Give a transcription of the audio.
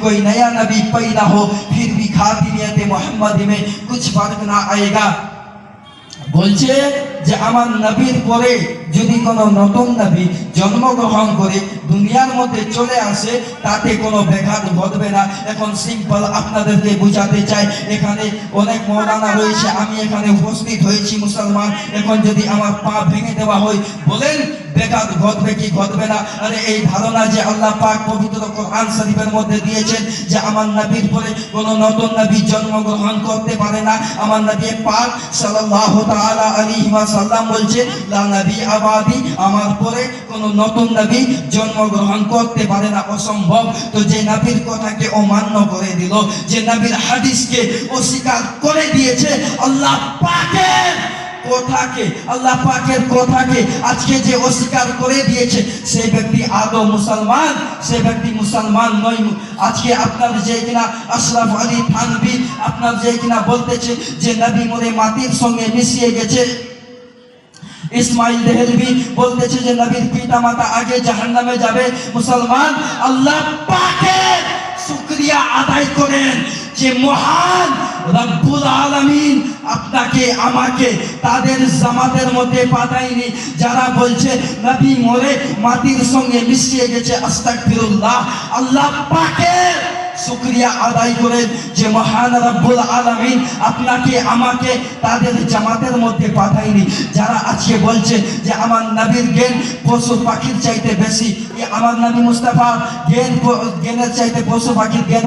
कोई नया नबी पैदा हो फिर भी खातिमियत मोहम्मदी में कुछ फर्क ना आएगा। বলছে যে আমার নবীর পরে যদি কোনো নতুন নবী জন্মগ্রহণ করে দুনিয়ার মধ্যে চলে আসে তাতে কোনো ব্যাঘাত ঘটবে না। এখন সিম্পল আপনাদেরকে বোঝাতে চাই, এখানে অনেক মৌলানা রয়েছে, আমি এখানে উপস্থিত হয়েছি মুসলমান, এখন যদি আমার পা ভেঙে দেওয়া হয় বলেন ব্যাঘাত ঘটবে কি ঘটবে না? আরে এই ধারণা যে আল্লাহ পাক পবিত্র কোরআন শরীফের মধ্যে দিয়েছেন যে আমার নবীর পরে কোনো নতুন নবী জন্মগ্রহণ করতে পারে না, আমার নবী পাক সাল্লাল্লাহু তাআলা আলাইহি ওয়াসাল্লাম বলছে লা নবী আবাদি, আমার পরে কোনো নতুন নবী জন্মগ্রহণ করতে পারে না, অসম্ভব। তো যে নবীর কথাকে অমান্য করে দিল, যে নবীর হাদিসকে অস্বীকার করে দিয়েছে, আল্লাহ পাকের কথাকে, আল্লাহ পাকের কথাকে আজকে যে অস্বীকার করে দিয়েছে সেই ব্যক্তি আদৌ মুসলমান, সেই ব্যক্তি মুসলমান নয়। আজকে আপনার যে কিনা আশরাফ আলী থানভী আপনার যে কিনা বলতেছে যে নবী মরে মাটির সঙ্গে মিশিয়ে গেছে, ইসমাইল দেহলভি বলতেছে যে নবীর পিতা মাতা আগে জাহান্নামে যাবে। মুসলমান আল্লাহ পাকের শুকরিয়া আদায় করেন যে মহান রব্বুল আলামিন আপনাকে আমাকে তাদের জামাতের মধ্যে পাঠায়নি যারা বলছে নবী মরে মাটির সঙ্গে মিশিয়ে গেছে। আস্তাগফিরুল্লাহ। আল্লাহ পাকের শুকরিয়া আদায় করেন যে মহান রব্বুল আলামিন আপনাকে আমাকে তাদের জামাতের মধ্যে পাঠায়নি যারা আজকে বলছে যে আমার নবীর জ্ঞান পশু পাখির চাইতে বেশি, আমার নবী মুস্তাফা জ্ঞানের চাইতে পশু পাখির জ্ঞান